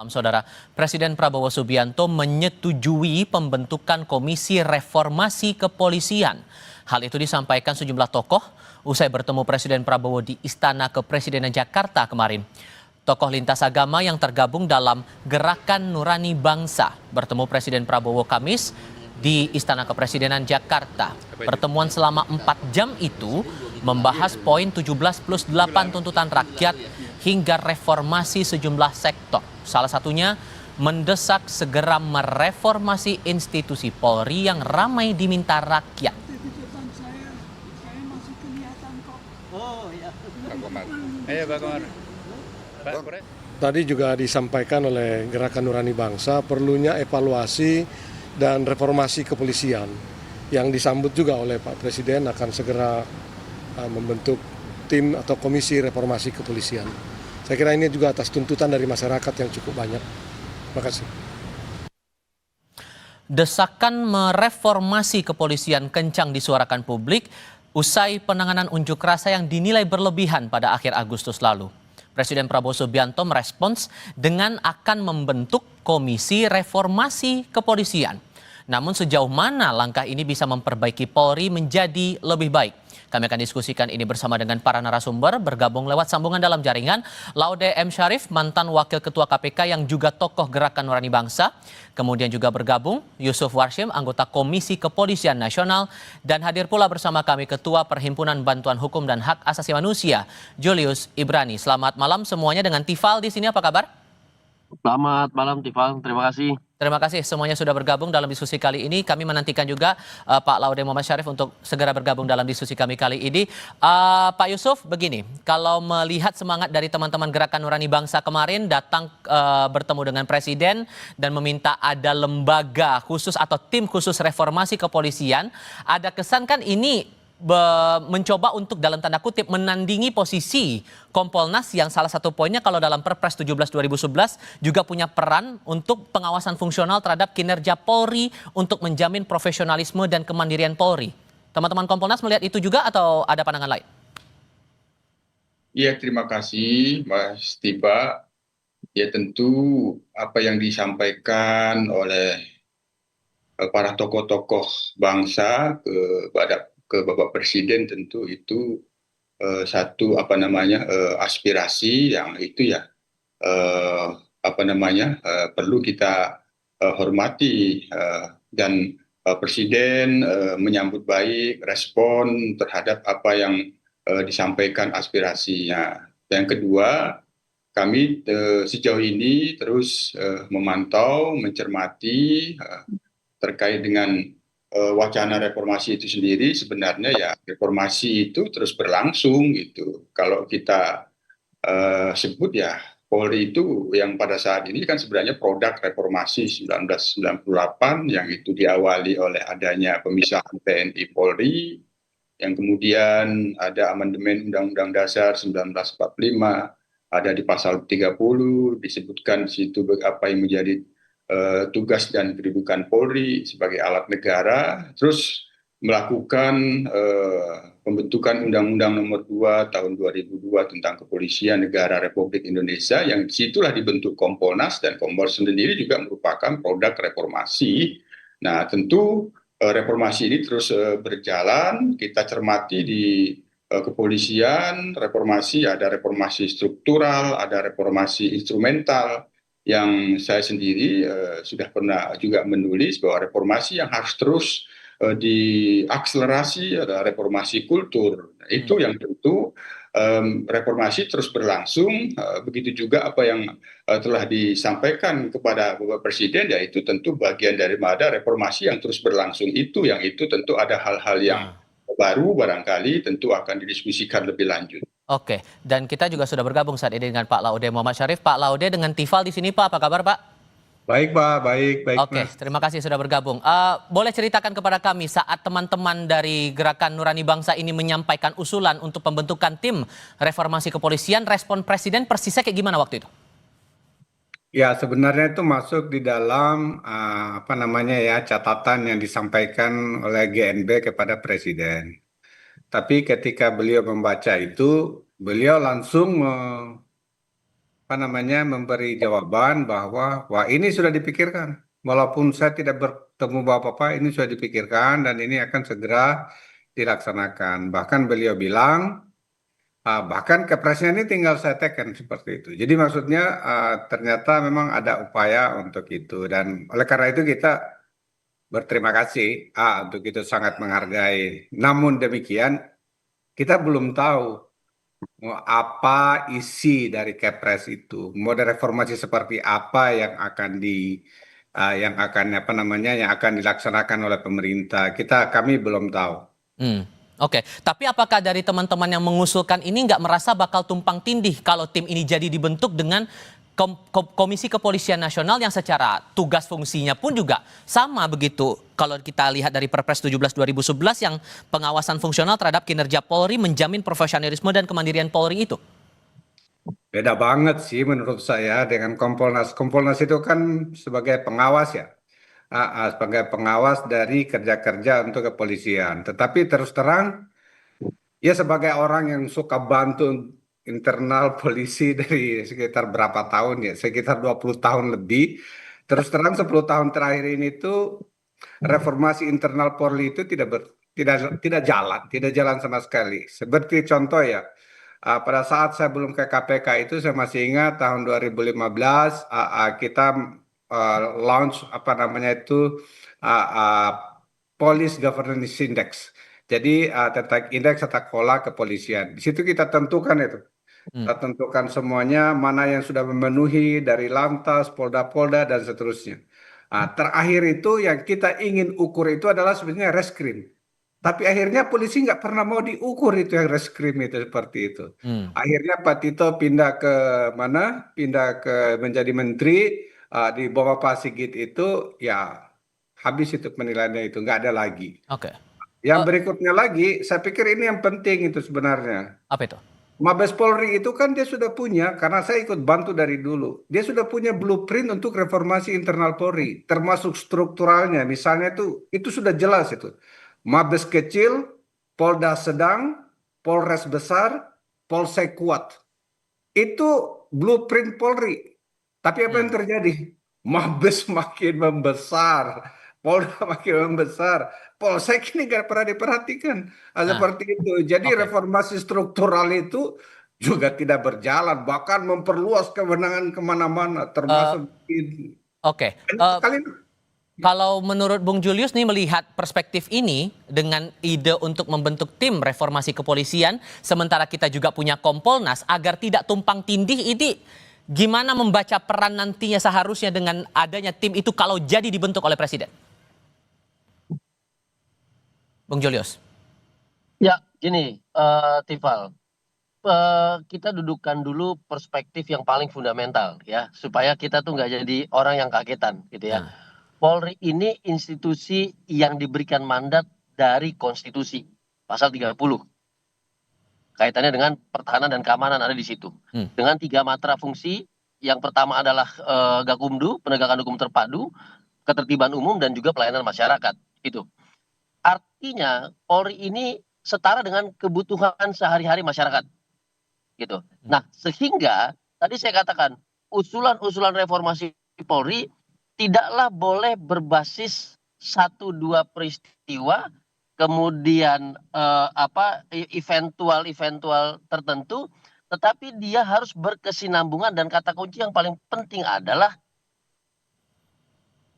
Saudara, Presiden Prabowo Subianto menyetujui pembentukan Komisi Reformasi Kepolisian. Hal itu disampaikan sejumlah tokoh usai bertemu Presiden Prabowo di Istana Kepresidenan Jakarta kemarin. Tokoh lintas agama yang tergabung dalam Gerakan Nurani Bangsa bertemu Presiden Prabowo Kamis di Istana Kepresidenan Jakarta. Pertemuan selama 4 jam itu membahas poin 17+8 tuntutan rakyat hingga reformasi sejumlah sektor. Salah satunya mendesak segera mereformasi institusi Polri yang ramai diminta rakyat. Tadi juga disampaikan oleh Gerakan Nurani Bangsa perlunya evaluasi dan reformasi kepolisian yang disambut juga oleh Pak Presiden akan segera membentuk tim atau komisi reformasi kepolisian. Saya kira ini juga atas tuntutan dari masyarakat yang cukup banyak. Terima kasih. Desakan mereformasi kepolisian kencang disuarakan publik usai penanganan unjuk rasa yang dinilai berlebihan pada akhir Agustus lalu. Presiden Prabowo Subianto merespons dengan akan membentuk Komisi Reformasi Kepolisian. Namun sejauh mana langkah ini bisa memperbaiki Polri menjadi lebih baik? Kami akan diskusikan ini bersama dengan para narasumber bergabung lewat sambungan dalam jaringan. Laude M. Syarif, mantan Wakil Ketua KPK yang juga tokoh Gerakan Nurani Bangsa. Kemudian juga bergabung Yusuf Warshim, anggota Komisi Kepolisian Nasional. Dan hadir pula bersama kami Ketua Perhimpunan Bantuan Hukum dan Hak Asasi Manusia, Julius Ibrani. Selamat malam semuanya dengan Tifal di sini, apa kabar? Selamat malam Tifal, terima kasih. Terima kasih semuanya sudah bergabung dalam diskusi kali ini. Kami menantikan juga Pak Laude Muhammad Syarif untuk segera bergabung dalam diskusi kami kali ini. Pak Yusuf, begini, kalau melihat semangat dari teman-teman Gerakan Nurani Bangsa kemarin datang bertemu dengan Presiden dan meminta ada lembaga khusus atau tim khusus reformasi kepolisian, ada kesan kan ini mencoba untuk dalam tanda kutip menandingi posisi Kompolnas yang salah satu poinnya kalau dalam Perpres 17/2011 juga punya peran untuk pengawasan fungsional terhadap kinerja Polri untuk menjamin profesionalisme dan kemandirian Polri. Teman-teman Kompolnas melihat itu juga atau ada pandangan lain? Ya, terima kasih Mas Tiba. Ya, tentu apa yang disampaikan oleh para tokoh-tokoh bangsa ke Bapak Presiden tentu itu satu aspirasi yang itu ya perlu kita hormati dan Presiden menyambut baik respon terhadap apa yang disampaikan aspirasinya. Yang kedua, kami sejauh ini terus memantau, mencermati terkait dengan wacana reformasi itu sendiri. Sebenarnya ya reformasi itu terus berlangsung gitu. Kalau kita sebut ya Polri itu yang pada saat ini kan sebenarnya produk reformasi 1998 yang itu diawali oleh adanya pemisahan TNI Polri, yang kemudian ada amandemen Undang-Undang Dasar 1945, ada di pasal 30 disebutkan di situ apa yang menjadi tugas dan kedudukan Polri sebagai alat negara, terus melakukan pembentukan Undang-Undang Nomor 2 Tahun 2002 tentang Kepolisian Negara Republik Indonesia, yang disitulah dibentuk Kompolnas, dan Kompolnas sendiri juga merupakan produk reformasi. Nah, tentu reformasi ini terus berjalan. Kita cermati di kepolisian, reformasi ada reformasi struktural, ada reformasi instrumental. Yang saya sendiri sudah pernah juga menulis bahwa reformasi yang harus terus diakselerasi adalah reformasi kultur. Nah, itu yang tentu reformasi terus berlangsung. Begitu juga apa yang telah disampaikan kepada Bapak Presiden, yaitu tentu bagian daripada reformasi yang terus berlangsung itu, yang itu tentu ada hal-hal yang baru barangkali tentu akan didiskusikan lebih lanjut. Oke, dan kita juga sudah bergabung saat ini dengan Pak Laude Muhammad Syarif. Pak Laude dengan Tifal di sini, Pak, apa kabar, Pak? Baik, Pak, baik. Oke, Mas. terima kasih sudah bergabung. Boleh ceritakan kepada kami saat teman-teman dari Gerakan Nurani Bangsa ini menyampaikan usulan untuk pembentukan tim reformasi kepolisian, respon Presiden persisnya kayak gimana waktu itu? Ya, sebenarnya itu masuk di dalam catatan yang disampaikan oleh GNB kepada Presiden. Tapi ketika beliau membaca itu, beliau langsung memberi jawaban bahwa wah ini sudah dipikirkan. Walaupun saya tidak bertemu Bapak-Bapak, ini sudah dipikirkan dan ini akan segera dilaksanakan. Bahkan beliau bilang, bahkan Kepresnya ini tinggal saya teken seperti itu. Jadi maksudnya ternyata memang ada upaya untuk itu dan oleh karena itu kita berterima kasih untuk itu sangat menghargai. Namun demikian kita belum tahu apa isi dari Kepres itu, mode reformasi seperti apa yang akan yang akan yang akan dilaksanakan oleh pemerintah. Kami belum tahu. Oke, tapi apakah dari teman-teman yang mengusulkan ini nggak merasa bakal tumpang tindih kalau tim ini jadi dibentuk dengan Komisi Kepolisian Nasional yang secara tugas fungsinya pun juga sama begitu. Kalau kita lihat dari Perpres 17 2011 yang pengawasan fungsional terhadap kinerja Polri menjamin profesionalisme dan kemandirian Polri itu. Beda banget sih menurut saya dengan Kompolnas. Kompolnas itu kan sebagai pengawas ya. Sebagai pengawas dari kerja-kerja untuk kepolisian. Tetapi terus terang, ya sebagai orang yang suka bantu internal polisi dari sekitar berapa tahun ya, sekitar 20 tahun lebih. Terus terang 10 tahun terakhir ini tuh reformasi internal Polri itu tidak jalan sama sekali. Seperti contoh ya, pada saat saya belum ke KPK itu saya masih ingat tahun 2015 kita launch Police Governance Index. Jadi tentang indeks tata kelola kepolisian. Di situ kita tentukan itu. Kita tentukan semuanya mana yang sudah memenuhi dari Lantas, Polda-Polda dan seterusnya. Terakhir itu yang kita ingin ukur itu adalah sebenarnya reskrim. Tapi akhirnya polisi nggak pernah mau diukur itu yang reskrim itu seperti itu. Akhirnya Pak Tito pindah ke mana? Pindah ke menjadi menteri di bawah Pak Sigit itu ya habis itu penilaiannya itu nggak ada lagi. Oke. Yang berikutnya lagi, saya pikir ini yang penting itu sebenarnya. Apa itu? Mabes Polri itu kan dia sudah punya, karena saya ikut bantu dari dulu. Dia sudah punya blueprint untuk reformasi internal Polri, termasuk strukturalnya. Misalnya itu sudah jelas itu. Mabes kecil, Polda sedang, Polres besar, Polsek kuat. Itu blueprint Polri. Tapi apa yang terjadi? Mabes makin membesar, Polda makin membesar, Polsek ini nggak pernah diperhatikan. Seperti itu. Jadi Oke. reformasi struktural itu juga tidak berjalan, bahkan memperluas kewenangan kemana-mana, termasuk Oke. banyak sekali. Kalau menurut Bung Julius nih melihat perspektif ini dengan ide untuk membentuk tim reformasi kepolisian, sementara kita juga punya Kompolnas agar tidak tumpang tindih, ini gimana membaca peran nantinya seharusnya dengan adanya tim itu kalau jadi dibentuk oleh Presiden? Bung Julius. Ya, gini, Tifal, kita dudukkan dulu perspektif yang paling fundamental ya, supaya kita tuh nggak jadi orang yang kagetan gitu ya. Polri ini institusi yang diberikan mandat dari konstitusi, pasal 30. Kaitannya dengan pertahanan dan keamanan ada di situ. Dengan 3 matra fungsi, yang pertama adalah Gakumdu, penegakan hukum terpadu, ketertiban umum dan juga pelayanan masyarakat. Itu. Artinya Polri ini setara dengan kebutuhan sehari-hari masyarakat. Gitu. Nah, sehingga tadi saya katakan usulan-usulan reformasi Polri tidaklah boleh berbasis 1-2 peristiwa kemudian eventual tertentu, tetapi dia harus berkesinambungan dan kata kunci yang paling penting adalah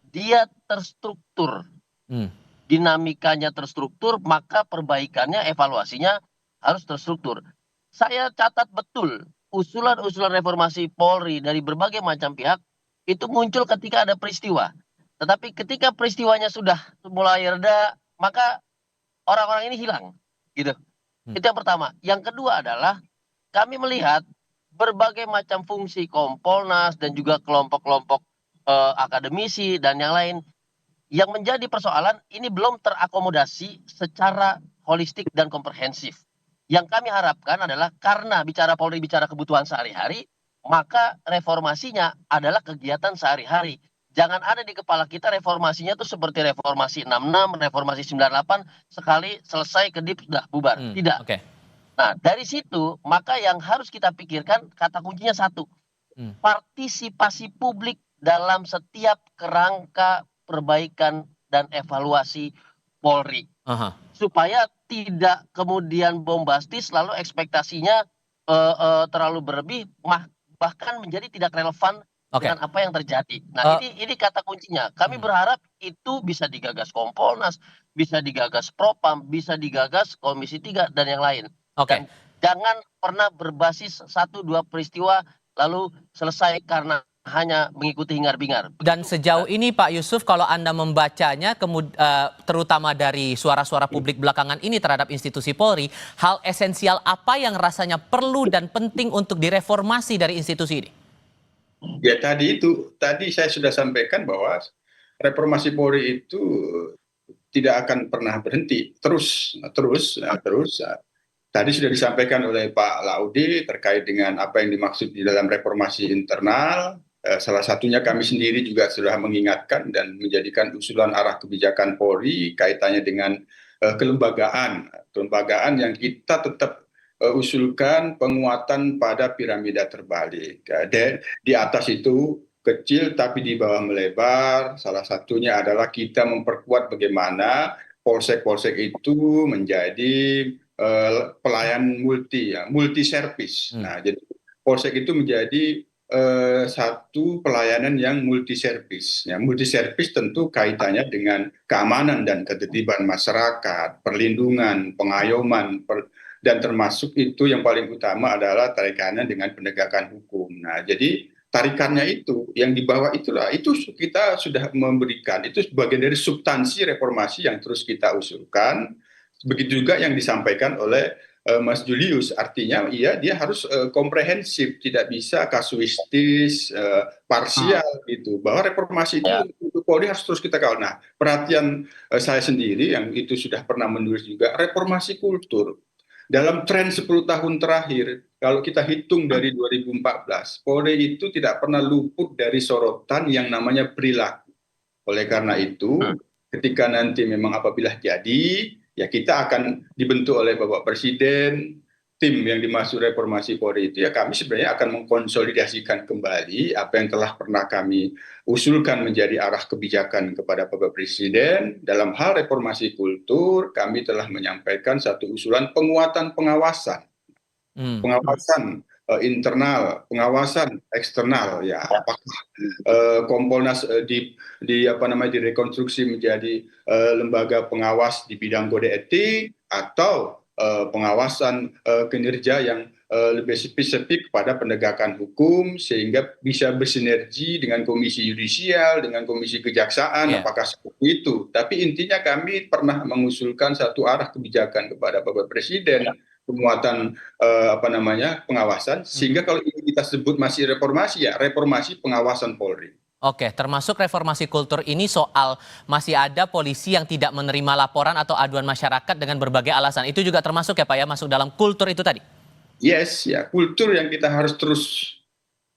dia terstruktur. Dinamikanya terstruktur, maka perbaikannya, evaluasinya harus terstruktur. Saya catat betul usulan-usulan reformasi Polri dari berbagai macam pihak itu muncul ketika ada peristiwa. Tetapi ketika peristiwanya sudah mulai reda, maka orang-orang ini hilang. Gitu. Itu yang pertama. Yang kedua adalah kami melihat berbagai macam fungsi Kompolnas dan juga kelompok-kelompok akademisi dan yang lain. Yang menjadi persoalan ini belum terakomodasi secara holistik dan komprehensif. Yang kami harapkan adalah karena bicara Polri bicara kebutuhan sehari-hari, maka reformasinya adalah kegiatan sehari-hari. Jangan ada di kepala kita reformasinya tuh seperti reformasi 66, reformasi 98, sekali selesai kedip sudah bubar. Tidak. Oke. Nah, dari situ maka yang harus kita pikirkan kata kuncinya satu. partisipasi publik dalam setiap kerangka perbaikan dan evaluasi Polri. Supaya tidak kemudian bombastis lalu ekspektasinya terlalu berlebih, bahkan menjadi tidak relevan dengan apa yang terjadi. Nah, ini kata kuncinya. Kami berharap itu bisa digagas Kompolnas, bisa digagas Propam, bisa digagas Komisi 3 dan yang lain. Dan jangan pernah berbasis 1-2 peristiwa lalu selesai karena hanya mengikuti hingar-bingar. Dan sejauh ini Pak Yusuf, kalau Anda membacanya, terutama dari suara-suara publik belakangan ini terhadap institusi Polri, hal esensial apa yang rasanya perlu dan penting untuk direformasi dari institusi ini? Ya tadi saya sudah sampaikan bahwa reformasi Polri itu tidak akan pernah berhenti, terus. Tadi sudah disampaikan oleh Pak Laude terkait dengan apa yang dimaksud di dalam reformasi internal. Salah satunya kami sendiri juga sudah mengingatkan dan menjadikan usulan arah kebijakan Polri kaitannya dengan kelembagaan yang kita tetap usulkan penguatan pada piramida terbalik. Di atas itu kecil tapi di bawah melebar. Salah satunya adalah kita memperkuat bagaimana polsek-polsek itu menjadi pelayan multi service. Nah, jadi polsek itu menjadi satu pelayanan yang multi service. Ya, multi service tentu kaitannya dengan keamanan dan ketertiban masyarakat, perlindungan, pengayoman, dan termasuk itu yang paling utama adalah tarikannya dengan penegakan hukum. Nah, jadi tarikannya itu yang di bawah itu kita sudah memberikan, itu bagian dari substansi reformasi yang terus kita usulkan. Begitu juga yang disampaikan oleh Mas Julius, artinya dia harus komprehensif, tidak bisa kasuistis, parsial gitu. Bahwa reformasi itu untuk Polri harus terus kita kawal. Nah, perhatian saya sendiri yang itu sudah pernah menulis juga, reformasi kultur. Dalam tren 10 tahun terakhir, kalau kita hitung dari 2014, Polri itu tidak pernah luput dari sorotan yang namanya perilaku. Oleh karena itu, ketika nanti memang apabila jadi, ya kita akan dibentuk oleh Bapak Presiden, tim yang dimaksud reformasi Polri itu ya kami sebenarnya akan mengkonsolidasikan kembali apa yang telah pernah kami usulkan menjadi arah kebijakan kepada Bapak Presiden. Dalam hal reformasi kultur, kami telah menyampaikan satu usulan penguatan pengawasan. Pengawasan internal, pengawasan eksternal, ya apakah Kompolnas direkonstruksi menjadi lembaga pengawas di bidang kode etik atau pengawasan kinerja yang lebih spesifik pada penegakan hukum sehingga bisa bersinergi dengan Komisi Yudisial, dengan Komisi Kejaksaan, apakah seperti itu. Tapi intinya kami pernah mengusulkan satu arah kebijakan kepada Bapak Presiden, penguatan pengawasan, sehingga kalau ini kita sebut masih reformasi, ya reformasi pengawasan Polri. Oke, termasuk reformasi kultur ini soal masih ada polisi yang tidak menerima laporan atau aduan masyarakat dengan berbagai alasan. Itu juga termasuk ya Pak ya, masuk dalam kultur itu tadi? Yes, ya kultur yang kita harus terus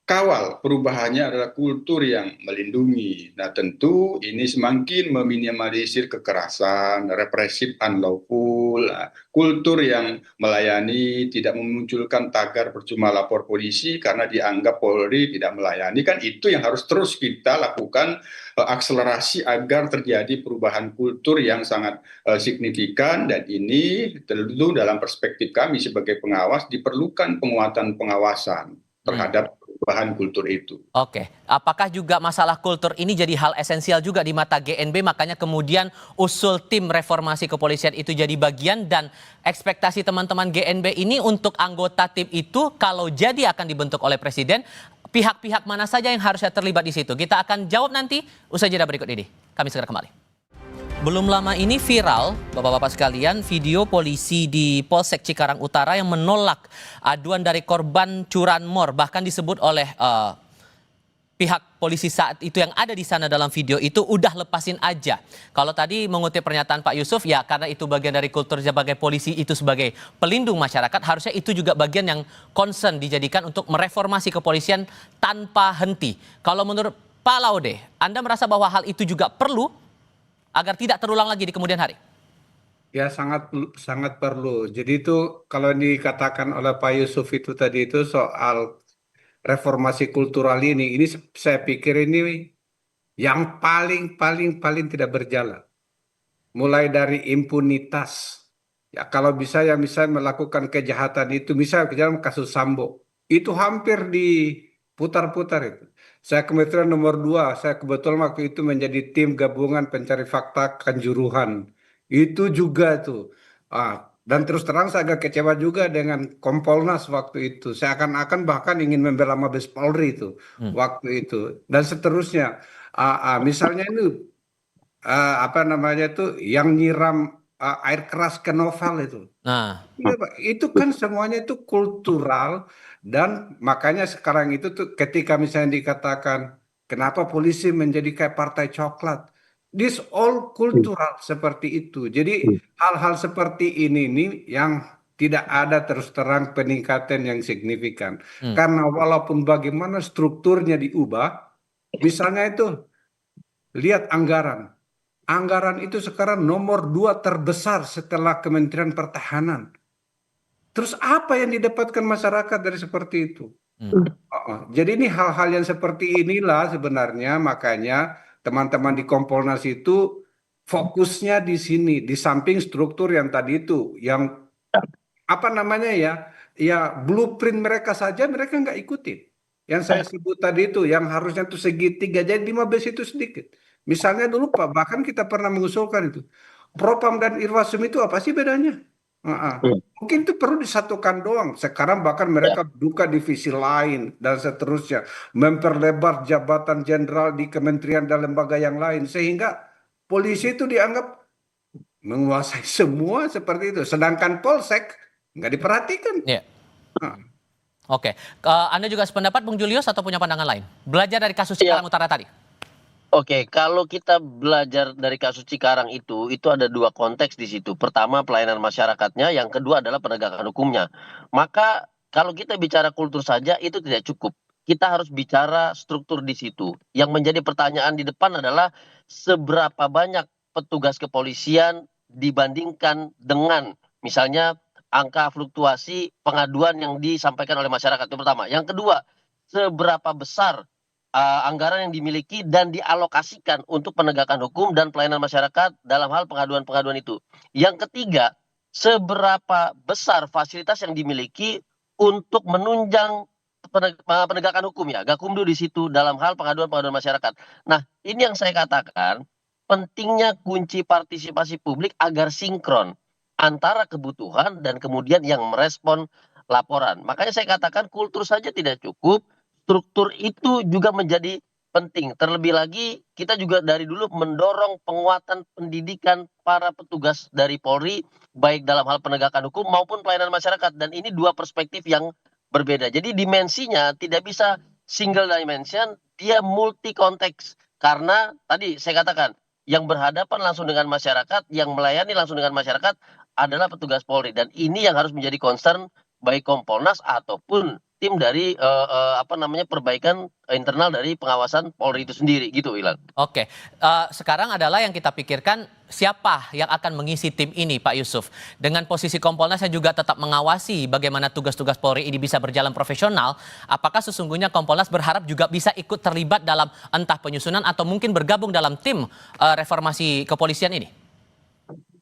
kawal. Perubahannya adalah kultur yang melindungi. Nah tentu ini semakin meminimalisir kekerasan, represif unlawful, kultur yang melayani, tidak memunculkan tagar percuma lapor polisi karena dianggap Polri tidak melayani. Kan itu yang harus terus kita lakukan akselerasi agar terjadi perubahan kultur yang sangat signifikan, dan ini tentu dalam perspektif kami sebagai pengawas diperlukan penguatan pengawasan terhadap perubahan kultur itu. Oke, apakah juga masalah kultur ini jadi hal esensial juga di mata GNB, makanya kemudian usul tim reformasi kepolisian itu jadi bagian, dan ekspektasi teman-teman GNB ini untuk anggota tim itu kalau jadi akan dibentuk oleh Presiden, pihak-pihak mana saja yang harusnya terlibat di situ? Kita akan jawab nanti usai jeda berikut ini. Kami segera kembali. Belum lama ini viral, Bapak-Bapak sekalian, video polisi di Polsek Cikarang Utara yang menolak aduan dari korban curanmor. Bahkan disebut oleh pihak polisi saat itu yang ada di sana dalam video itu, udah lepasin aja. Kalau tadi mengutip pernyataan Pak Yusuf, ya karena itu bagian dari kultur sebagai polisi itu sebagai pelindung masyarakat, harusnya itu juga bagian yang concern dijadikan untuk mereformasi kepolisian tanpa henti. Kalau menurut Pak Laude, Anda merasa bahwa hal itu juga perlu agar tidak terulang lagi di kemudian hari? Ya sangat perlu. Jadi itu kalau dikatakan oleh Pak Yusuf itu tadi itu soal reformasi kultural ini saya pikir ini yang paling tidak berjalan. Mulai dari impunitas. Ya, kalau bisa yang misalnya melakukan kejahatan itu, misalnya dalam kasus Sambo, itu hampir diputar-putar itu. Saya kebetulan nomor 2, saya kebetulan waktu itu menjadi tim gabungan pencari fakta Kanjuruhan. Itu juga tuh. Dan terus terang saya agak kecewa juga dengan Kompolnas waktu itu. Saya akan bahkan ingin membela Mabes Polri itu waktu itu. Dan seterusnya. Misalnya ini apa namanya itu yang nyiram air keras ke novel itu. Nah, Iya, Pak. Itu kan semuanya itu kultural dan makanya sekarang itu tuh ketika misalnya dikatakan kenapa polisi menjadi kayak partai coklat. This all kultural seperti itu. Jadi hal-hal seperti ini nih yang tidak ada terus terang peningkatan yang signifikan. hmm, Karena walaupun bagaimana strukturnya diubah, misalnya itu lihat anggaran. Anggaran itu sekarang nomor 2 terbesar setelah Kementerian Pertahanan. Terus apa yang didapatkan masyarakat dari seperti itu? hmm. Jadi ini hal-hal yang seperti inilah sebenarnya makanya teman-teman di Kompolnas itu fokusnya di sini, di samping struktur yang tadi itu, yang apa namanya ya blueprint mereka saja mereka nggak ikutin. Yang saya sebut tadi itu, yang harusnya itu segitiga, jadi 15 itu sedikit. Misalnya dulu Pak, bahkan kita pernah mengusulkan itu. Propam dan Irwasum itu apa sih bedanya? Mungkin itu perlu disatukan doang. Sekarang bahkan mereka buka divisi lain dan seterusnya. Memperlebar jabatan jenderal di kementerian dan lembaga yang lain. Sehingga polisi itu dianggap menguasai semua seperti itu. Sedangkan Polsek nggak diperhatikan. Ya. Nah, Oke. Anda juga sependapat Bung Julius atau punya pandangan lain? Belajar dari kasus Ya, Cikarang Utara tadi. oke, kalau kita belajar dari kasus Cikarang itu ada dua konteks di situ. Pertama pelayanan masyarakatnya, yang kedua adalah penegakan hukumnya. Maka kalau kita bicara kultur saja itu tidak cukup. Kita harus bicara struktur di situ. Yang menjadi pertanyaan di depan adalah seberapa banyak petugas kepolisian dibandingkan dengan misalnya angka fluktuasi pengaduan yang disampaikan oleh masyarakat itu pertama. Yang kedua, seberapa besar anggaran yang dimiliki dan dialokasikan untuk penegakan hukum dan pelayanan masyarakat dalam hal pengaduan-pengaduan itu. Yang ketiga, seberapa besar fasilitas yang dimiliki untuk menunjang penegakan hukum ya, Gakumdu di situ dalam hal pengaduan-pengaduan masyarakat. Nah, ini yang saya katakan pentingnya kunci partisipasi publik agar sinkron antara kebutuhan dan kemudian yang merespon laporan. Makanya saya katakan kultur saja tidak cukup, struktur itu juga menjadi penting. Terlebih lagi kita juga dari dulu mendorong penguatan pendidikan para petugas dari Polri baik dalam hal penegakan hukum maupun pelayanan masyarakat, dan ini dua perspektif yang berbeda. Jadi dimensinya tidak bisa single dimension, dia multi konteks. Karena tadi saya katakan yang berhadapan langsung dengan masyarakat, yang melayani langsung dengan masyarakat adalah petugas Polri, dan ini yang harus menjadi concern baik Kompolnas ataupun tim dari perbaikan internal dari pengawasan Polri itu sendiri gitu, Ilan. Oke, sekarang adalah yang kita pikirkan siapa yang akan mengisi tim ini, Pak Yusuf. Dengan posisi Kompolnas yang juga tetap mengawasi bagaimana tugas-tugas Polri ini bisa berjalan profesional, apakah sesungguhnya Kompolnas berharap juga bisa ikut terlibat dalam entah penyusunan atau mungkin bergabung dalam tim reformasi kepolisian ini?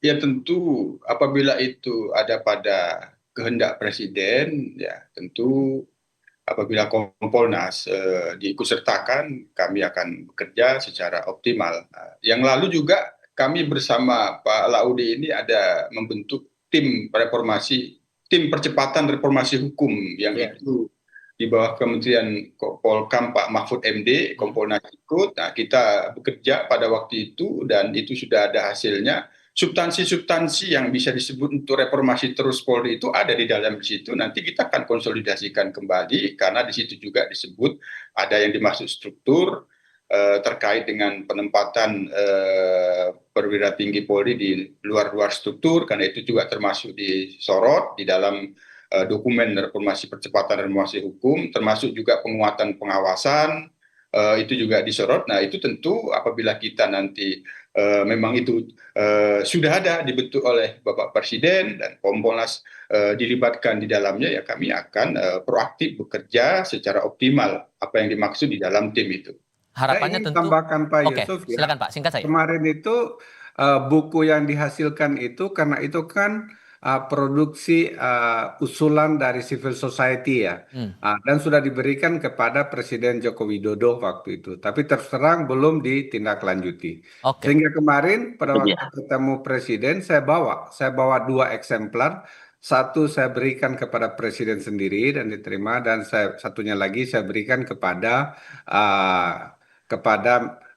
Ya tentu apabila itu ada pada kehendak Presiden, ya tentu apabila Kompolnas diikutsertakan, kami akan bekerja secara optimal. Yang lalu juga kami bersama Pak Laude ini ada membentuk tim reformasi, tim percepatan reformasi hukum yang itu di bawah Kementerian Polkam Pak Mahfud MD, Kompolnas ikut. Nah, kita bekerja pada waktu itu dan itu sudah ada hasilnya. Substansi-substansi yang bisa disebut untuk reformasi terus Polri itu ada di dalam situ. Nanti kita akan konsolidasikan kembali karena di situ juga disebut ada yang dimaksud struktur terkait dengan penempatan perwira tinggi Polri di luar-luar struktur, karena itu juga termasuk disorot di dalam dokumen reformasi percepatan reformasi hukum, termasuk juga penguatan pengawasan, itu juga disorot. Nah, itu tentu apabila kita nanti memang itu sudah ada dibentuk oleh Bapak Presiden dan Kompolnas dilibatkan di dalamnya, ya kami akan proaktif bekerja secara optimal apa yang dimaksud di dalam tim itu. Harapannya Saya ingin tentu. tambahkan Pak Oke, Yusuf ya. silakan Pak, singkat saja. Kemarin itu buku yang dihasilkan itu karena itu kan produksi usulan dari civil society ya. Dan sudah diberikan kepada Presiden Joko Widodo waktu itu. Tapi terus terang belum ditindaklanjuti. Oke. Sehingga kemarin pada Iya. waktu ketemu Presiden saya bawa 2 eksemplar. Satu saya berikan kepada Presiden sendiri dan diterima, dan satunya lagi saya berikan kepada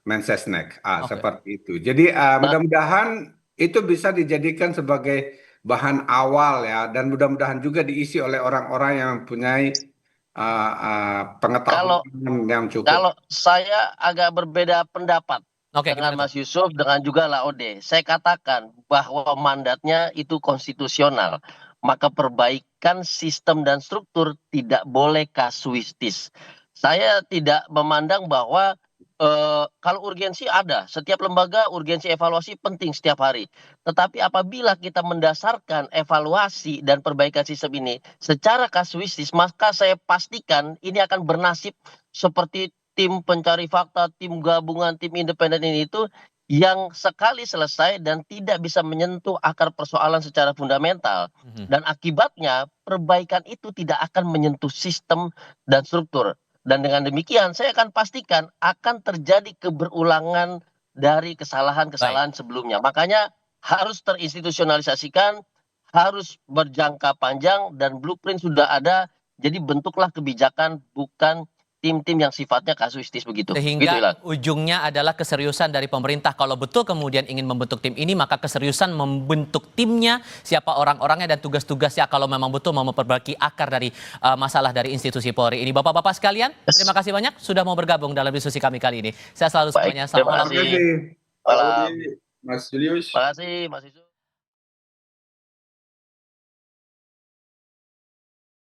Mensesnek, Oke. seperti itu. Jadi Nah, mudah-mudahan itu bisa dijadikan sebagai bahan awal ya, dan mudah-mudahan juga diisi oleh orang-orang yang mempunyai kalau pengetahuan yang cukup. kalau saya agak berbeda pendapat Oke, dengan gimana tuh? Mas Yusuf, dengan juga Laode. Saya katakan bahwa mandatnya itu konstitusional. Maka perbaikan sistem dan struktur tidak boleh kasuistis. Saya tidak memandang bahwa kalau urgensi ada, setiap lembaga urgensi evaluasi penting setiap hari. Tetapi apabila kita mendasarkan evaluasi dan perbaikan sistem ini secara kasuistis, maka saya pastikan ini akan bernasib seperti tim pencari fakta, tim gabungan, tim independen ini itu yang sekali selesai dan tidak bisa menyentuh akar persoalan secara fundamental. Dan akibatnya perbaikan itu tidak akan menyentuh sistem dan struktur. Dan dengan demikian saya akan pastikan akan terjadi keberulangan dari kesalahan-kesalahan sebelumnya. Makanya harus terinstitusionalisasikan, harus berjangka panjang, dan blueprint sudah ada. Jadi bentuklah kebijakan, bukan tim-tim yang sifatnya kasuistis begitu. Gitu, Sehingga Ilan. ujungnya adalah keseriusan dari pemerintah. Kalau betul kemudian ingin membentuk tim ini, maka keseriusan membentuk timnya, siapa orang-orangnya dan tugas-tugasnya kalau memang betul mau memperbaiki akar dari masalah dari institusi Polri ini. Bapak-bapak sekalian, terima kasih banyak sudah mau bergabung dalam diskusi kami kali ini. Saya selalu Baik, semuanya. terima Selamat malam. kasih. Terima kasih. Pak Laudi, Mas Julius. Terima kasih, Mas Yusuf.